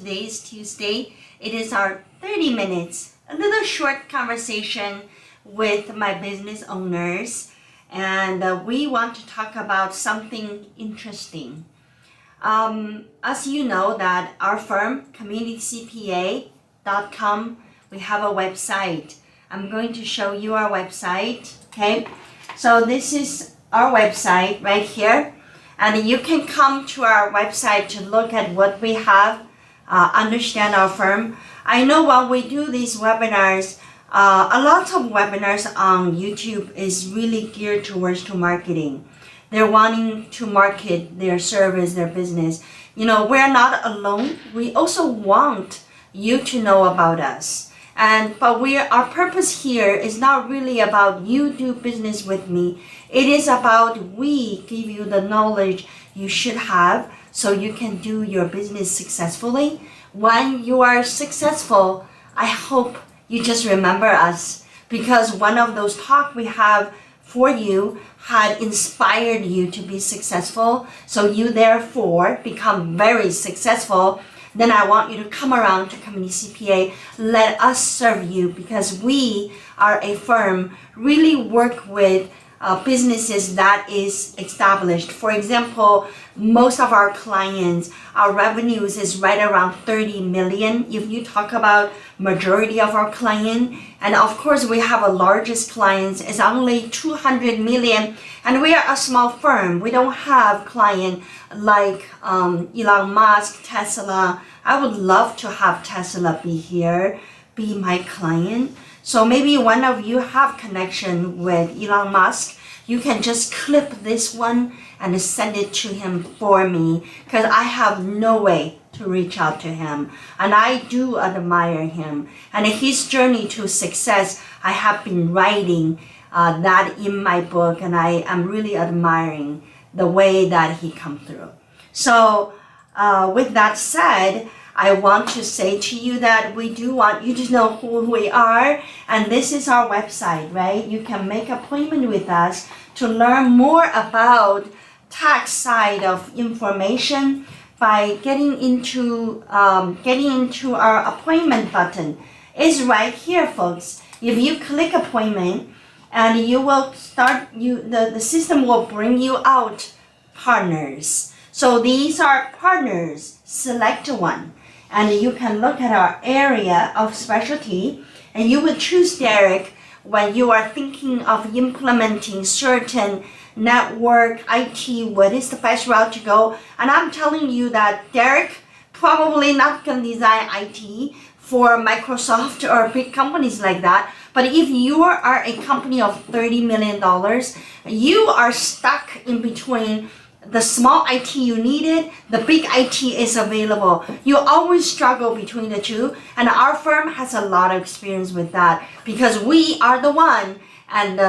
Today is Tuesday. It is our 30 minutes, a little short conversation with my business owners. And we want to talk about something interesting. As you know that our firm, communitycpa.com, we have a website. I'm going to show you our website, okay? So this is our website right here. And you can come to our website to look at what we have, understand our firm. I know while we do these webinars, a lot of webinars on YouTube is really geared towards marketing. They're wanting to market their service, their business. You know, we're not alone. We also want you to know about us. But our purpose here is not really about you do business with me. It is about we give you the knowledge you should have so you can do your business successfully. When you are successful, I hope you just remember us, because one of those talks we have for you had inspired you to be successful. So you therefore become very successful. Then I want you to come around to Community CPA. Let us serve you, because we are a firm really work with businesses that is established. For example, most of our clients, our revenues is right around 30 million. If you talk about majority of our client, and of course we have a largest clients is only 200 million, and we are a small firm. We don't have client like Elon Musk, Tesla. I would love to have Tesla be my client. So maybe one of you have connection with Elon Musk. You can just clip this one and send it to him for me, because I have no way to reach out to him. And I do admire him. And his journey to success, I have been writing that in my book, and I am really admiring the way that he come through. So with that said, I want to say to you that we do want you to know who we are, and this is our website, right? You can make an appointment with us to learn more about tax side of information by getting into our appointment button. It's right here, folks. If you click appointment, and you will the system will bring you out partners. So these are partners. Select one. And you can look at our area of specialty, and you will choose Derek when you are thinking of implementing certain network, IT, what is the best route to go. And I'm telling you that Derek probably not going to design IT for Microsoft or big companies like that. But if you are a company of $30 million, you are stuck in between the small IT you needed, the big IT is available. You always struggle between the two, and our firm has a lot of experience with that, because we are the one, and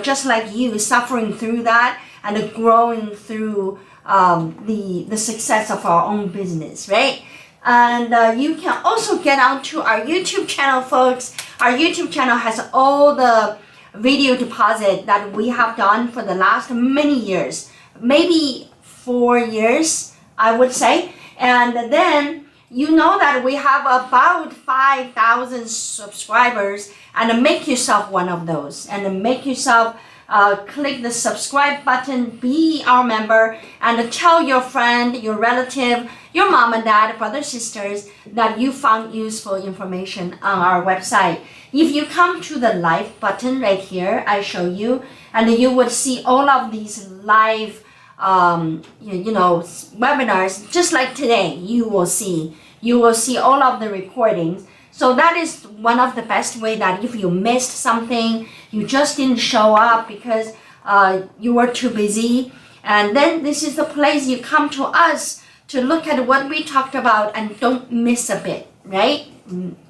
just like you, suffering through that and growing through the success of our own business, right? And you can also get onto our YouTube channel, folks. Our YouTube channel has all the video deposit that we have done for the last many years. Maybe 4 years, I would say. And then you know that we have about 5,000 subscribers, and make yourself one of those, and make yourself click the subscribe button, be our member, and tell your friend, your relative, your mom and dad, brothers, sisters, that you found useful information on our website. If you come to the live button right here, I show you, and you would see all of these live webinars, just like today. You will see all of the recordings. So that is one of the best way that if you missed something, you just didn't show up because you were too busy, and then this is the place you come to us to look at what we talked about and don't miss a bit, right?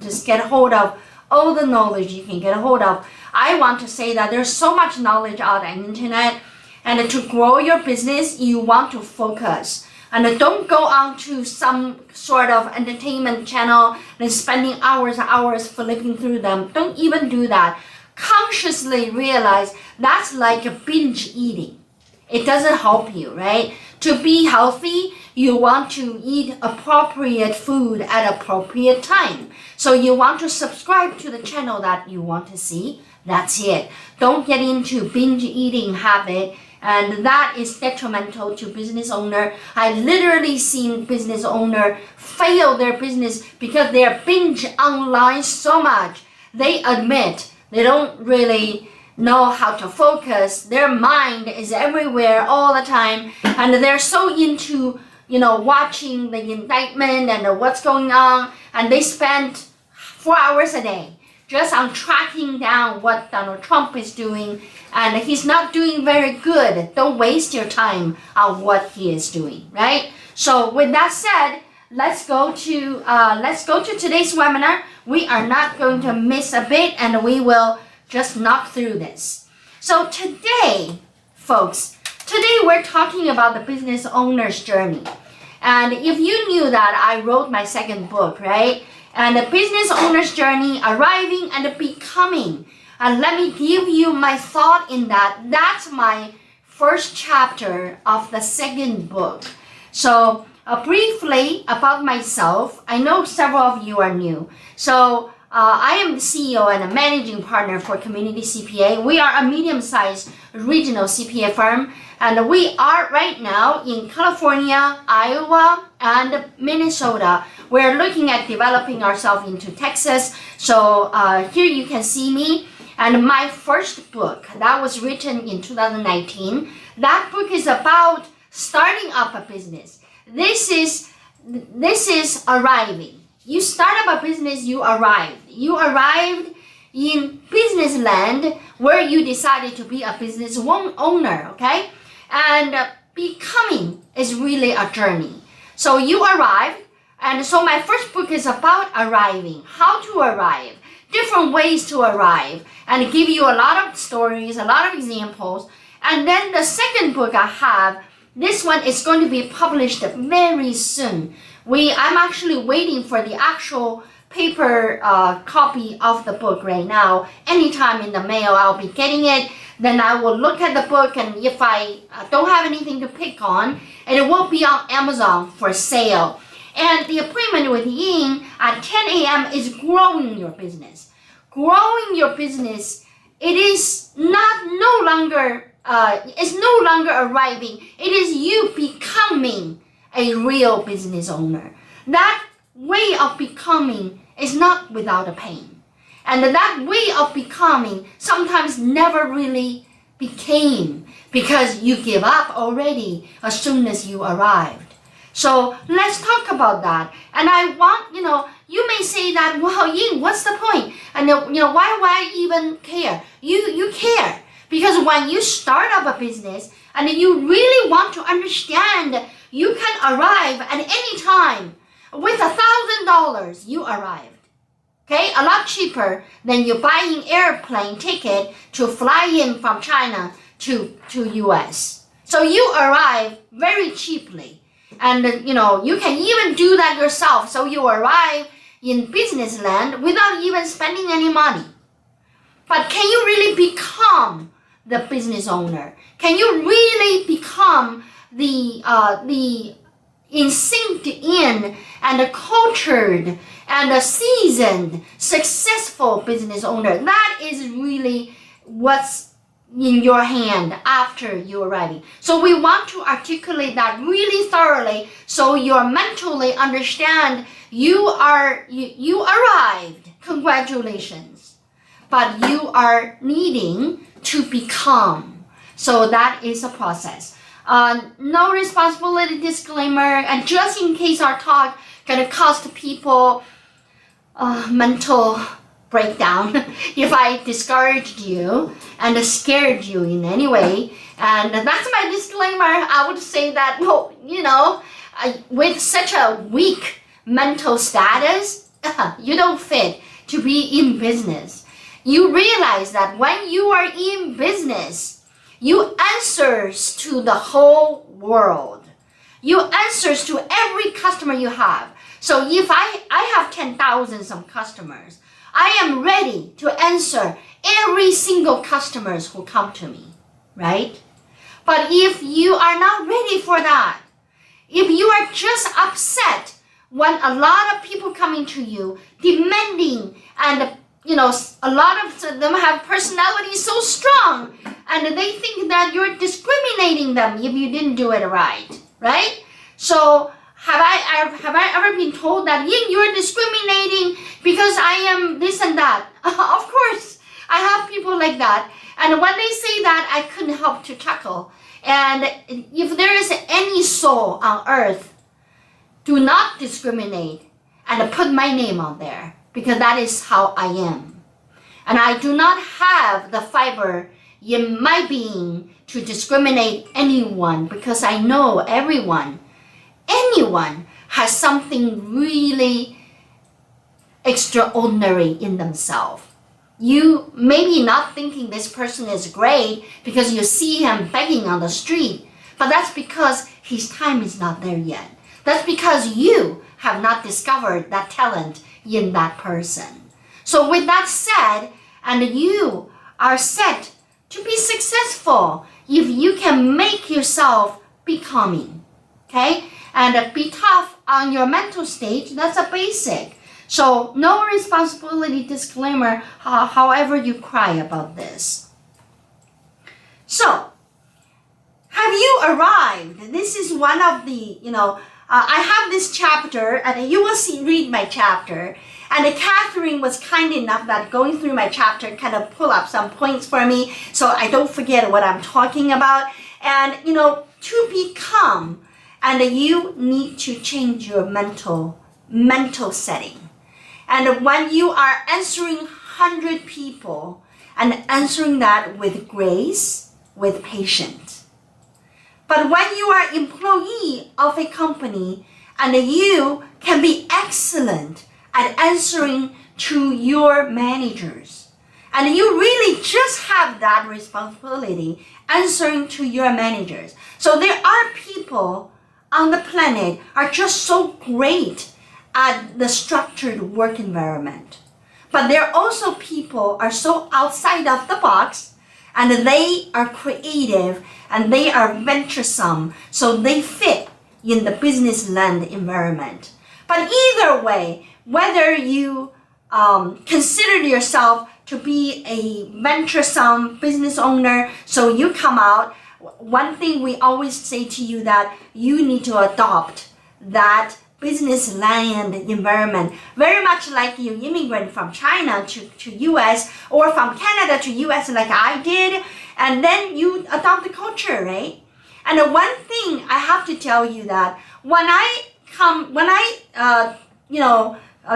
Just get a hold of all the knowledge you can get a hold of. I want to say that there's so much knowledge out on the internet, and to grow your business, you want to focus. And don't go on to some sort of entertainment channel and spending hours and hours flipping through them. Don't even do that. Consciously realize that's like a binge eating. It doesn't help you, right? To be healthy, You want to eat appropriate food at appropriate time. So you want to subscribe to the channel that you want to see. That's it. Don't get into binge eating habit, and that is detrimental to business owner. I literally seen business owner fail their business because they're binge online so much. They admit they don't really know how to focus. Their mind is everywhere all the time, and they're so into watching the indictment and what's going on, and they spend 4 hours a day just on tracking down what Donald Trump is doing, and he's not doing very good. Don't waste your time on what he is doing, right? So with that said, let's go to today's webinar. We are not going to miss a bit, and we will just knock through this. So today, folks, we're talking about the business owner's journey. And if you knew that I wrote my second book, right? And the business owner's journey, arriving and becoming. And let me give you my thought in that. That's my first chapter of the second book. So briefly about myself, I know several of you are new. So I am the CEO and a managing partner for Community CPA. We are a medium-sized regional CPA firm, and we are right now in California, Iowa, and Minnesota. We're looking at developing ourselves into Texas. So here you can see me. And my first book, that was written in 2019. That book is about starting up a business. This is arriving. You start up a business, you arrived. You arrived in business land where you decided to be a business owner, okay? And becoming is really a journey. So you arrived, and so my first book is about arriving, how to arrive, different ways to arrive, and give you a lot of stories, a lot of examples. And then the second book I have, this one is going to be published very soon. I'm actually waiting for the actual paper copy of the book right now. Anytime in the mail, I'll be getting it. Then I will look at the book, and if I don't have anything to pick on, it will be on Amazon for sale. And the appointment with Ying at 10 a.m. is growing your business. Growing your business, it is no longer arriving. It is you becoming a real business owner. That way of becoming is not without a pain. And that way of becoming sometimes never really became, because you give up already as soon as you arrived. So let's talk about that. And I want, you may say that, well, Ying, what's the point? And why even care? You care. Because when you start up a business and you really want to understand, you can arrive at any time. With $1,000, you arrived. Okay, a lot cheaper than you buying airplane ticket to fly in from China to US. So you arrive very cheaply, and you can even do that yourself. So you arrive in business land without even spending any money. But can you really become the business owner? Can you really become the synced in and a cultured and a seasoned, successful business owner? That is really what's in your hand after you arriving. So we want to articulate that really thoroughly, so you mentally understand you arrived. Congratulations. But you are needing to become. So that is a process. No responsibility disclaimer, and just in case our talk gonna cost people mental breakdown if I discouraged you and scared you in any way. And that's my disclaimer. I would say that, with such a weak mental status, you don't fit to be in business. You realize that when you are in business, you answers to the whole world. You answers to every customer you have. So if I have 10,000 some customers, I am ready to answer every single customers who come to me, right? But if you are not ready for that, if you are just upset when a lot of people coming to you demanding, and a lot of them have personalities so strong, and they think that you're discriminating them if you didn't do it right? So have I ever been told that, Ying, you're discriminating because I am this and that? Of course, I have people like that. And when they say that, I couldn't help to chuckle. And if there is any soul on earth, do not discriminate and put my name on there, because that is how I am. And I do not have the fiber in my being to discriminate anyone, because I know anyone has something really extraordinary in themselves. You maybe not thinking this person is great because you see him begging on the street, but that's because his time is not there yet. That's because you have not discovered that talent in that person. So with that said, and you are set to be successful if you can make yourself becoming, okay? And be tough on your mental stage, that's a basic. So no responsibility disclaimer, however you cry about this. So, have you arrived? This is one of the, I have this chapter, and you will read my chapter. And Catherine was kind enough that going through my chapter kind of pull up some points for me so I don't forget what I'm talking about. And, to become, and you need to change your mental setting. And when you are answering 100 people and answering that with grace, with patience. But when you are employee of a company and you can be excellent at answering to your managers, and you really just have that responsibility answering to your managers. So there are people on the planet are just so great at the structured work environment. But there are also people are so outside of the box, and they are creative and they are venturesome, so they fit in the business land environment. But either way, whether you consider yourself to be a venturesome business owner, so you come out, one thing we always say to you that you need to adopt that business land environment, very much like you immigrant from China to US, or from Canada to US like I did, and then you adopt the culture, right? And one thing I have to tell you that when I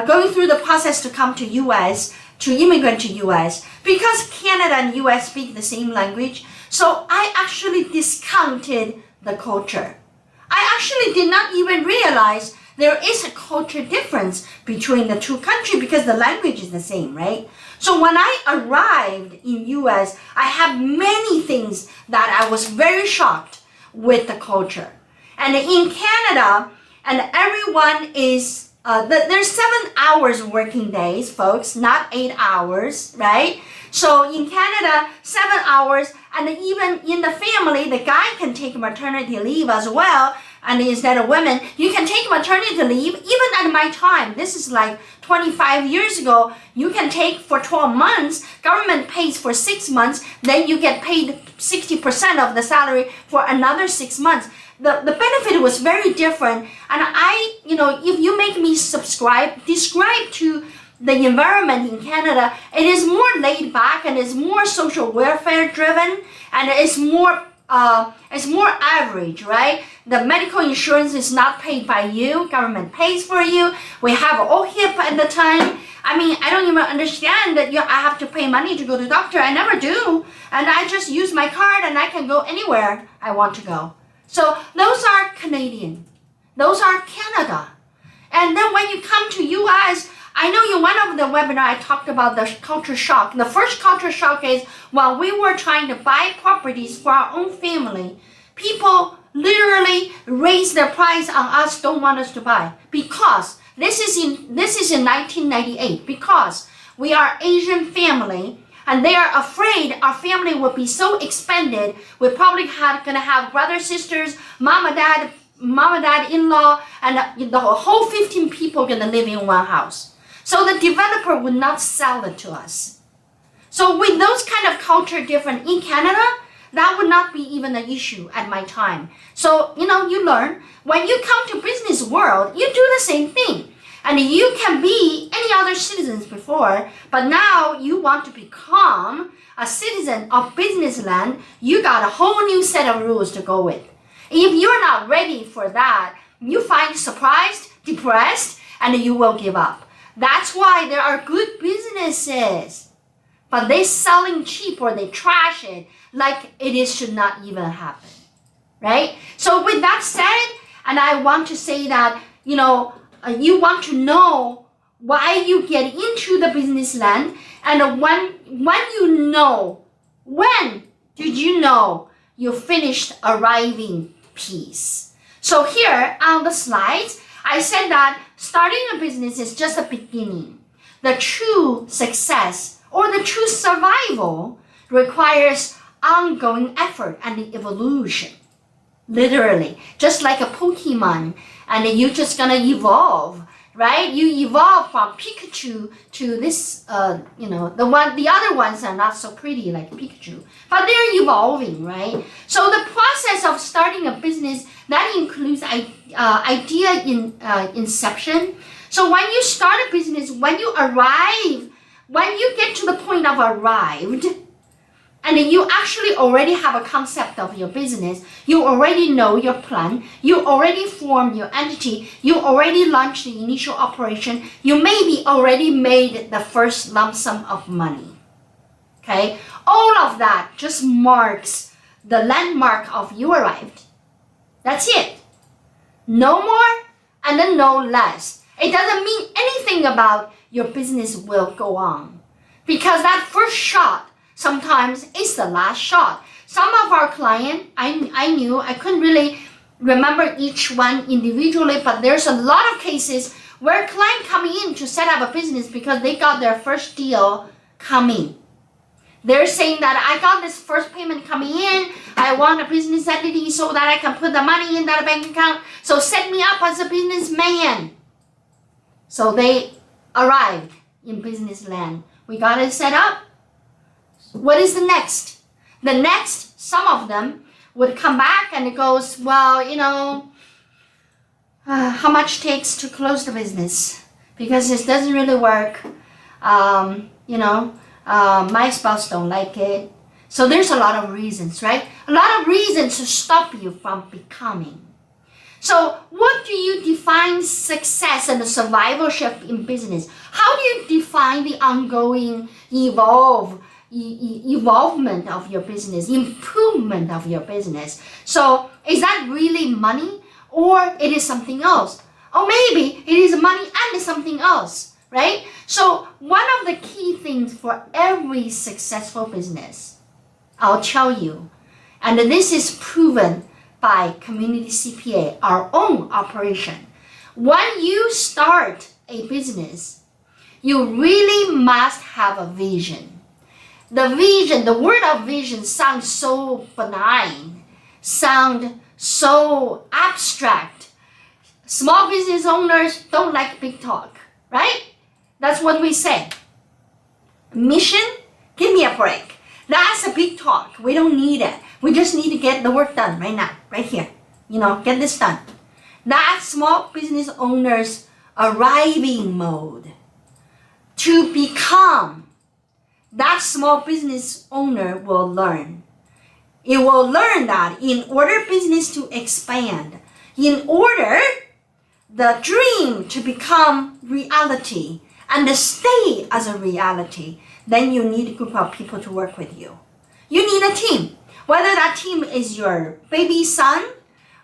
going through the process to come to US, to immigrant to US, because Canada and US speak the same language, so I actually discounted the culture. I actually did not even realize there is a culture difference between the two countries because the language is the same, right? So when I arrived in US, I had many things that I was very shocked with the culture. And in Canada, and everyone is, there's 7 hours working days, folks, not 8 hours, right? So in Canada, 7 hours, and even in the family, the guy can take maternity leave as well. And instead of women, you can take maternity leave. Even at my time, this is like 25 years ago, you can take for 12 months, government pays for 6 months, then you get paid 60% of the salary for another 6 months. The benefit was very different. And if you make me describe to the environment in Canada, it is more laid back and it's more social welfare driven, and it's more average, right? The medical insurance is not paid by you, government pays for you. We have OHIP at the time. I mean, I don't even understand that I have to pay money to go to the doctor. I never do. And I just use my card and I can go anywhere I want to go. So those are Canadian. Those are Canada. And then when you come to US, I know in one of the webinar I talked about the culture shock. The first culture shock is when we were trying to buy properties for our own family, people literally raise their price on us, don't want us to buy, because this is in 1998, because we are Asian family and they are afraid our family will be so expanded. We're probably gonna have brothers, sisters, mom and dad, mom and dad, in-law, and the whole 15 people gonna live in one house. So the developer would not sell it to us. So with those kind of culture different in Canada, that would not be even an issue at my time. So, you learn. When you come to business world, you do the same thing. And you can be any other citizens before, but now you want to become a citizen of business land, you got a whole new set of rules to go with. If you're not ready for that, you find surprised, depressed, and you will give up. That's why there are good businesses, but they're selling cheap or they trash it like should not even happen, right? So with that said, and I want to say that, you want to know why you get into the business land, and when did you know you finished arriving piece? So here on the slides, I said that starting a business is just a beginning. The true success or the true survival requires ongoing effort and evolution. Literally, just like a Pokemon, and you're just gonna evolve, right? You evolve from Pikachu to this, the other ones are not so pretty like Pikachu, but they're evolving, right? So the process of starting a business, that includes idea inception. So when you start a business, when you get to the point of arrived, and you actually already have a concept of your business, you already know your plan, you already formed your entity, you already launched the initial operation, you maybe already made the first lump sum of money. Okay? All of that just marks the landmark of you arrived. That's it. No more and then no less. It doesn't mean anything about your business will go on. Because that first shot sometimes it's the last shot. Some of our clients, I couldn't really remember each one individually, but there's a lot of cases where clients come in to set up a business because they got their first deal coming. They're saying that I got this first payment coming in, I want a business entity so that I can put the money in that bank account, so set me up as a businessman. So they arrived in business land. We got it set up. What is the next? The next, some of them would come back and it goes, well, how much takes to close the business? Because it doesn't really work. My spouse don't like it. So there's a lot of reasons, right? A lot of reasons to stop you from becoming. So what do you define success and the survivorship in business? How do you define the ongoing evolvement of your business, improvement of your business? So is that really money, or it is something else? Or maybe it is money and something else, right? So one of the key things for every successful business, I'll tell you, and this is proven by Community CPA, our own operation. When you start a business, you really must have a vision. The vision, the word of vision sounds so benign, sound so abstract. Small business owners don't like big talk, right? That's what we say. Mission, give me a break. That's a big talk. We don't need it. We just need to get the work done right now, right here. Get this done. That's small business owners' arriving mode. To become, that small business owner will learn. It will learn that in order business to expand, in order the dream to become reality and to stay as a reality, then you need a group of people to work with you. You need a team. Whether that team is your baby son,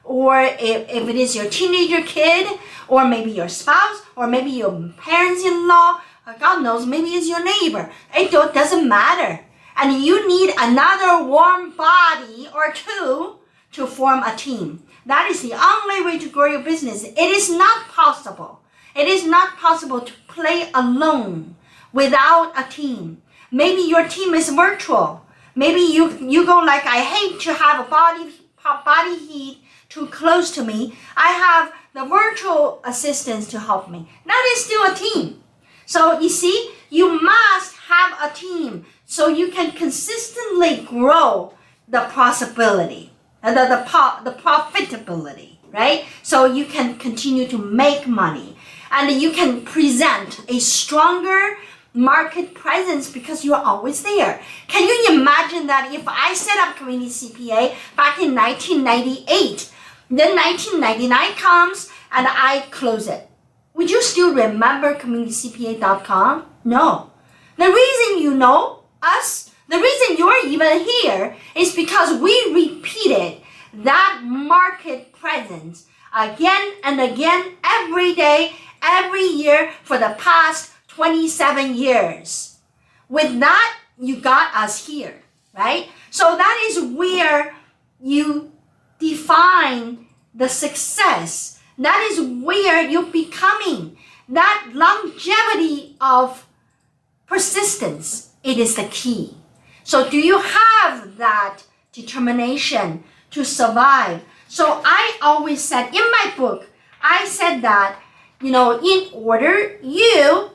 or if it is your teenager kid, or maybe your spouse, or maybe your parents-in-law, God knows, maybe it's your neighbor. It doesn't matter. And you need another warm body or two to form a team. That is the only way to grow your business. It is not possible. It is not possible to play alone without a team. Maybe your team is virtual. Maybe you go like, I hate to have a body heat too close to me, I have the virtual assistants to help me. That is still a team. So you see, you must have a team so you can consistently grow the possibility, the profitability, right? So you can continue to make money and you can present a stronger market presence because you are always there. Can you imagine that if I set up Community CPA back in 1998, then 1999 comes and I close it? Would you still remember communitycpa.com? No. The reason you know us, the reason you're even here is because we repeated that market presence again and again every day, every year for the past 27 years. With that, you got us here, right? So that is where you define the success. That is where you're becoming. That longevity of persistence, it is the key. So do you have that determination to survive? So I always said in my book, I said that, in order you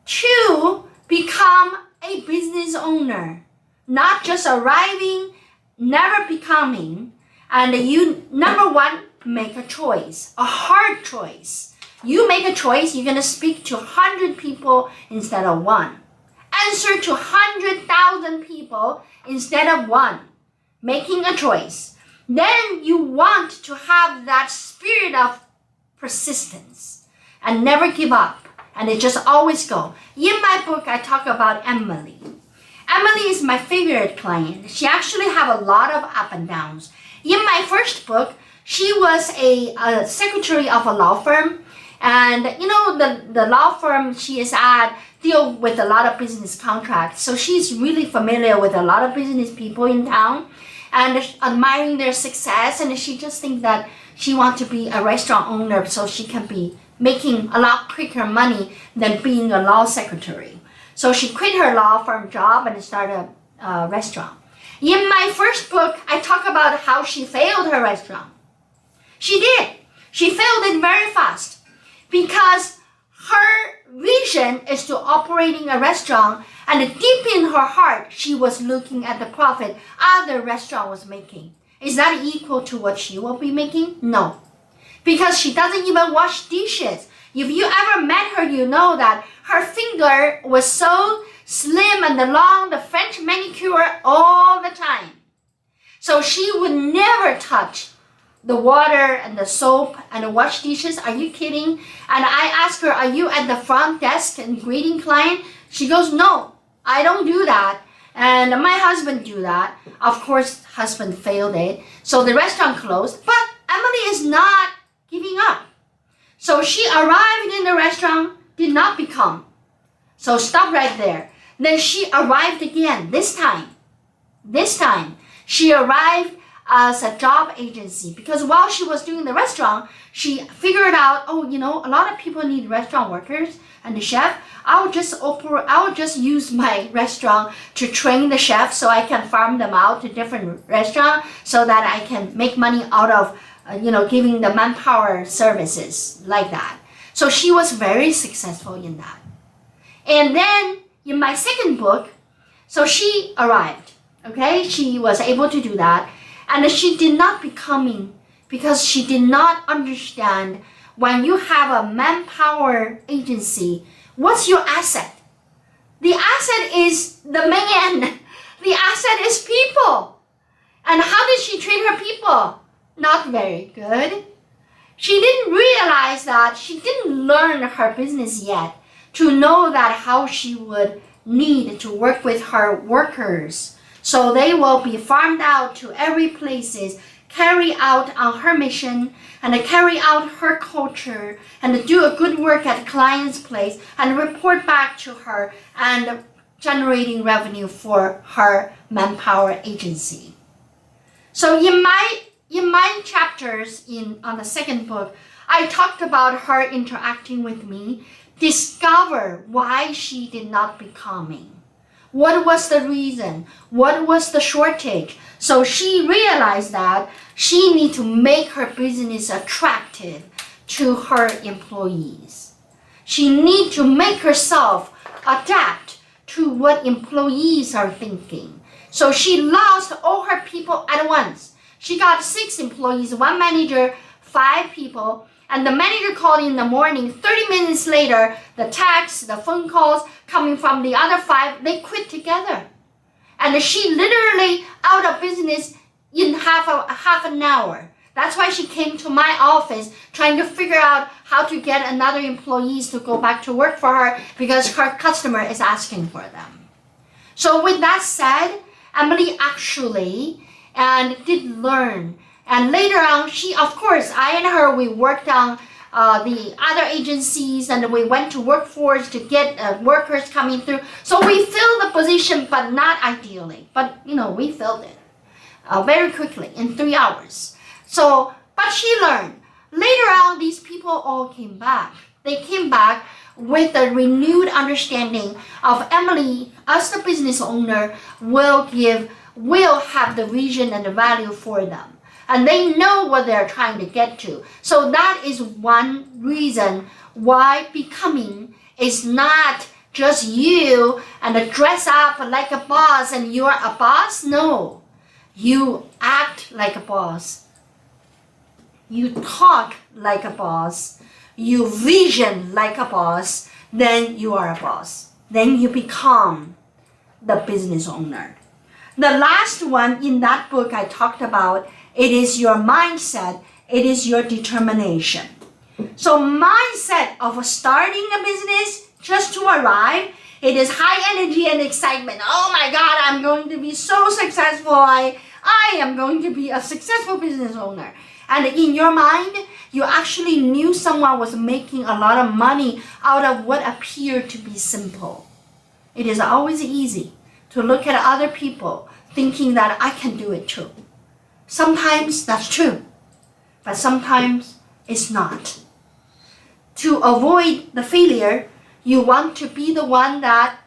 to become a business owner, not just arriving, never becoming, and you, number one, make a choice, a hard choice. You make a choice, you're going to speak to 100 people instead of one. Answer to 100,000 people instead of one. Making a choice. Then you want to have that spirit of persistence and never give up. And it just always go. In my book, I talk about Emily. Emily is my favorite client. She actually have a lot of up and downs. In my first book, she was a secretary of a law firm. And the law firm she is at deal with a lot of business contracts. So she's really familiar with a lot of business people in town and admiring their success. And she just thinks that she wants to be a restaurant owner so she can be making a lot quicker money than being a law secretary. So she quit her law firm job and started a restaurant. In my first book, I talk about how she failed her restaurant. She did. She failed it very fast because her vision is to operating a restaurant, and deep in her heart, she was looking at the profit other restaurant was making. Is that equal to what she will be making? No. Because she doesn't even wash dishes. If you ever met her, you know that her finger was so slim and long, the French manicure all the time. So she would never touch the water and the soap and wash dishes. Are you kidding? And I asked her, are you at the front desk and greeting client? She goes, no, I don't do that. And my husband do that. Of course, husband failed it. So the restaurant closed, but Emily is not giving up. So she arrived in the restaurant, did not become. So stop right there. Then she arrived again, this time. She arrived as a job agency because while she was doing the restaurant, she figured out, a lot of people need restaurant workers and the chef. I'll just use my restaurant to train the chef so I can farm them out to different restaurants so that I can make money out of giving the manpower services like that. So she was very successful in that. And then in my second book, so she arrived, okay? She was able to do that. And she did not becoming because she did not understand when you have a manpower agency, what's your asset? The asset is the man. The asset is people. And how did she treat her people? Not very good. She didn't realize that she didn't learn her business yet to know that how she would need to work with her workers. So they will be farmed out to every places, carry out on her mission and carry out her culture and do a good work at client's place and report back to her and generating revenue for her manpower agency. So in my chapters on the second book, I talked about her interacting with me, discover why she did not becoming. What was the reason? What was the shortage? So she realized that she needs to make her business attractive to her employees. She needs to make herself adapt to what employees are thinking. So she lost all her people at once. She got 6 employees, 1 manager, 5 people, and the manager called in the morning. 30 minutes later, the texts, the phone calls coming from the other 5, they quit together. And she literally out of business in half an hour. That's why she came to my office trying to figure out how to get another employees to go back to work for her because her customer is asking for them. So with that said, Emily actually did learn. And later on, of course, I and her, we worked on the other agencies and we went to workforce to get workers coming through. So we filled the position, but not ideally. But, we filled it very quickly in 3 hours. So, but she learned. Later on, these people all came back. They came back with a renewed understanding of Emily as the business owner will have the vision and the value for them. And they know what they're trying to get to. So that is one reason why becoming is not just you and dress up like a boss and you're a boss. No, you act like a boss. You talk like a boss. You vision like a boss. Then you are a boss. Then you become the business owner. The last one in that book I talked about, it is your mindset. It is your determination. So mindset of starting a business just to arrive, it is high energy and excitement. Oh my God, I'm going to be so successful. I am going to be a successful business owner. And in your mind, you actually knew someone was making a lot of money out of what appeared to be simple. It is always easy to look at other people thinking that I can do it too. Sometimes that's true, but sometimes it's not. To avoid the failure, you want to be the one that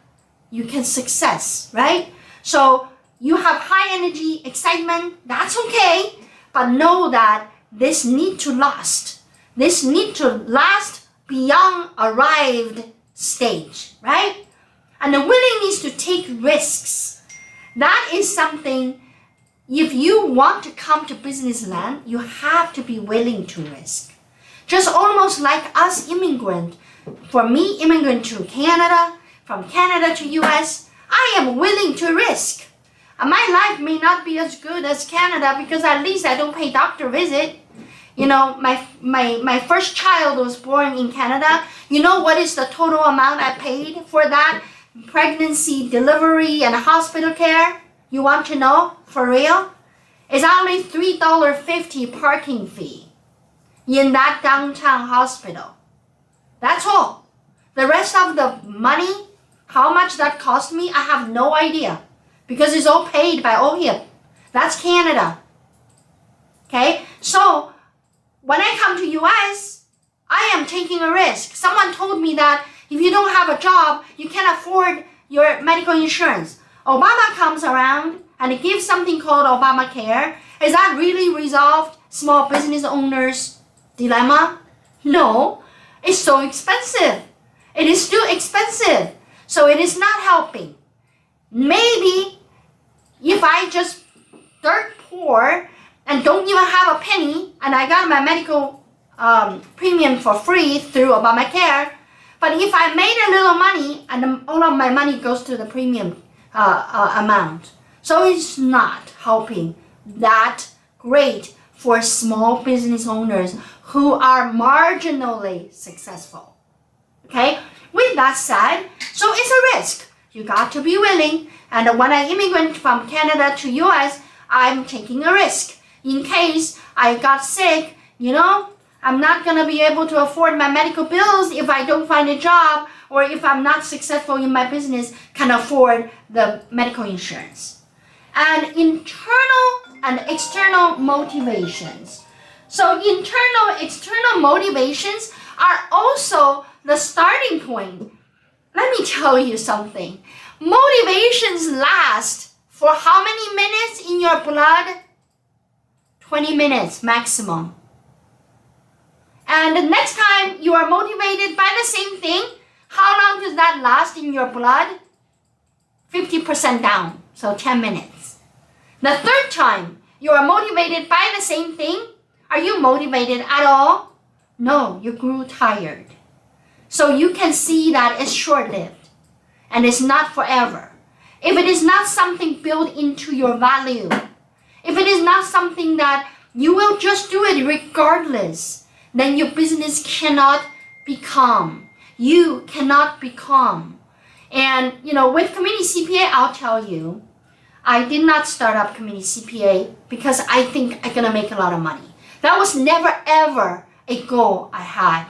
you can success, right? So you have high energy, excitement, that's okay, but know that this need to last. This need to last beyond arrived stage, right? And the willingness to take risks. That is something, if you want to come to business land, you have to be willing to risk. Just almost like us immigrant. For me, immigrant to Canada, from Canada to US, I am willing to risk. And my life may not be as good as Canada because at least I don't pay doctor visit. My first child was born in Canada. You know what is the total amount I paid for that? Pregnancy, delivery, and hospital care? You want to know? For real? It's only $3.50 parking fee in that downtown hospital. That's all. The rest of the money, how much that cost me, I have no idea. Because it's all paid by OHIP. That's Canada. Okay? So, when I come to US, I am taking a risk. Someone told me that if you don't have a job, you can't afford your medical insurance. Obama comes around and gives something called Obamacare. Is that really resolved small business owners' dilemma? No. It's so expensive. It is still expensive. So it is not helping. Maybe if I just dirt poor and don't even have a penny and I got my medical premium for free through Obamacare, but if I made a little money and all of my money goes to the premium amount. So it's not helping that great for small business owners who are marginally successful. Okay? With that said, so it's a risk. You got to be willing. And when I immigrate from Canada to US, I'm taking a risk. In case I got sick, I'm not going to be able to afford my medical bills if I don't find a job, or if I'm not successful in my business, can afford the medical insurance. And internal and external motivations. So external motivations are also the starting point. Let me tell you something. Motivations last for how many minutes in your blood? 20 minutes maximum. And the next time you are motivated by the same thing, how long does that last in your blood? 50% down, so 10 minutes. The third time you are motivated by the same thing, are you motivated at all? No, you grew tired. So you can see that it's short-lived and it's not forever. If it is not something built into your value, if it is not something that you will just do it regardless, then your business cannot become. You cannot become. And, with Community CPA, I'll tell you, I did not start up Community CPA because I think I'm going to make a lot of money. That was never, ever a goal I had.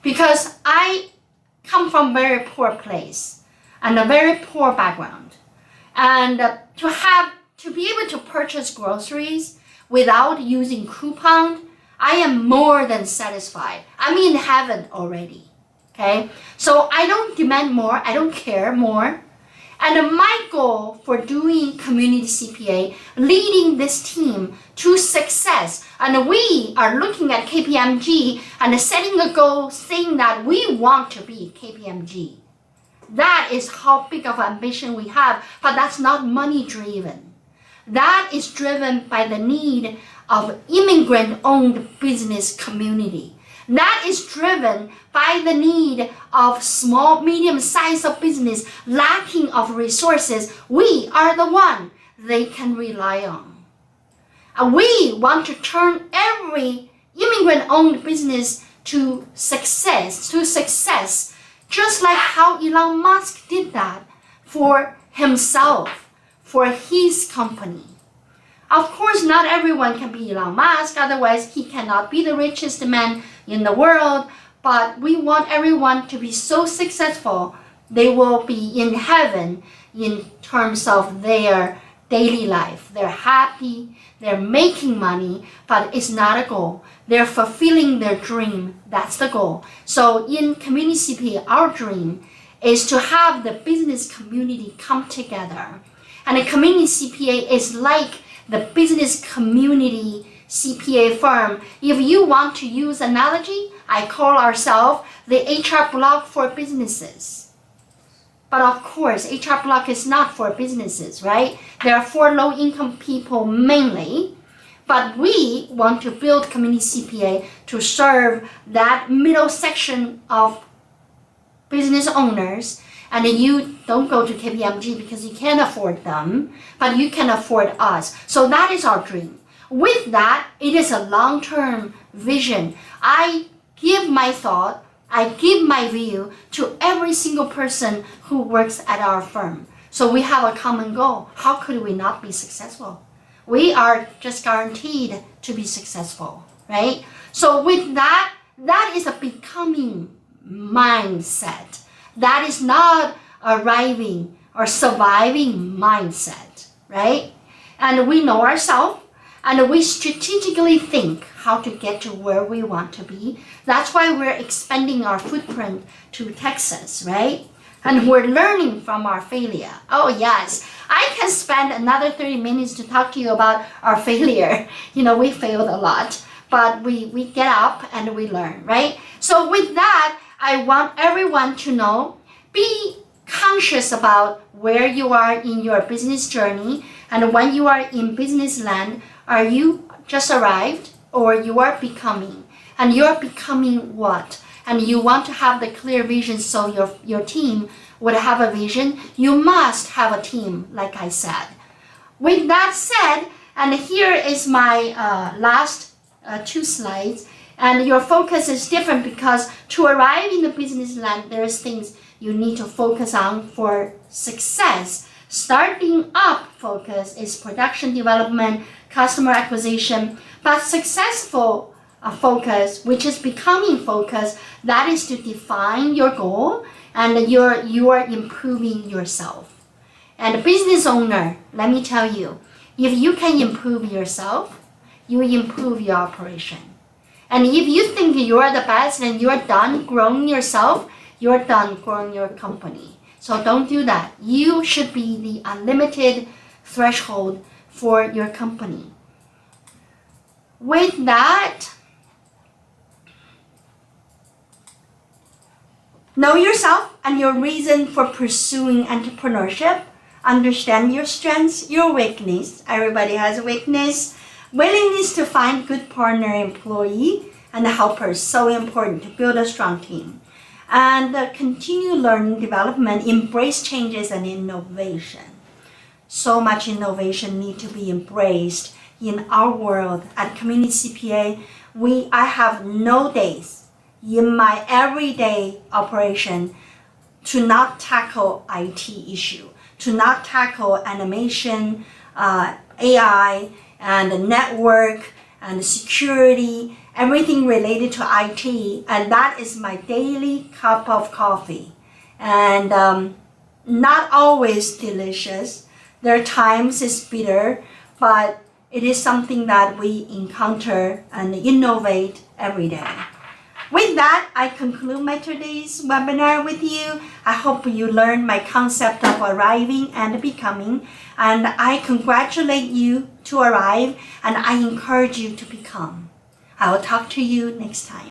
Because I come from a very poor place and a very poor background. And to be able to purchase groceries without using coupon, I am more than satisfied. I'm in heaven already. Okay? So I don't demand more. I don't care more. And my goal for doing Community CPA, leading this team to success, and we are looking at KPMG and setting a goal saying that we want to be KPMG. That is how big of ambition we have, but that's not money driven. That is driven by the need of immigrant-owned business community. That is driven by the need of small, medium-sized of business lacking of resources. We are the one they can rely on. And we want to turn every immigrant-owned business to success, just like how Elon Musk did that for himself, for his company. Of course, not everyone can be Elon Musk, otherwise he cannot be the richest man in the world, but we want everyone to be so successful they will be in heaven in terms of their daily life. They're happy, they're making money, but it's not a goal. They're fulfilling their dream. That's the goal. So in Community CPA, our dream is to have the business community come together. And a Community CPA is like the business community CPA firm. If you want to use analogy, I call ourselves the HR block for businesses. But of course, HR block is not for businesses, right? They are for low-income people mainly. But we want to build Community CPA to serve that middle section of business owners. And you don't go to KPMG because you can't afford them, but you can afford us. So that is our dream. With that, it is a long-term vision. I give my thought, I give my view to every single person who works at our firm. So we have a common goal. How could we not be successful? We are just guaranteed to be successful, right? So with that, that is a becoming mindset. That is not arriving or surviving mindset, right? And we know ourselves and we strategically think how to get to where we want to be. That's why we're expanding our footprint to Texas, right? And we're learning from our failure. Oh yes, I can spend another 30 minutes to talk to you about our failure. We failed a lot, but we get up and we learn, right? So with that, I want everyone to know, be conscious about where you are in your business journey, and when you are in business land, are you just arrived or you are becoming? And you are becoming what? And you want to have the clear vision so your team would have a vision. You must have a team, like I said. With that said, and here is my last 2 slides. And your focus is different because to arrive in the business land, there's things you need to focus on for success. Starting up focus is production development, customer acquisition, but successful focus, which is becoming focus, that is to define your goal and you are improving yourself. And business owner, let me tell you, if you can improve yourself, you improve your operation. And if you think you're the best and you're done growing yourself, you're done growing your company. So don't do that. You should be the unlimited threshold for your company. With that, know yourself and your reason for pursuing entrepreneurship. Understand your strengths, your weakness. Everybody has a weakness. Willingness to find good partner, employee, and helper is so important to build a strong team. And continue learning development, embrace changes and innovation. So much innovation need to be embraced in our world. At Community CPA, I have no days in my everyday operation to not tackle IT issue, to not tackle animation, AI, and network, and security, everything related to IT, and that is my daily cup of coffee. And not always delicious. There are times it's bitter, but it is something that we encounter and innovate every day. With that, I conclude my today's webinar with you. I hope you learned my concept of arriving and becoming, and I congratulate you to arrive, and I encourage you to become. I will talk to you next time.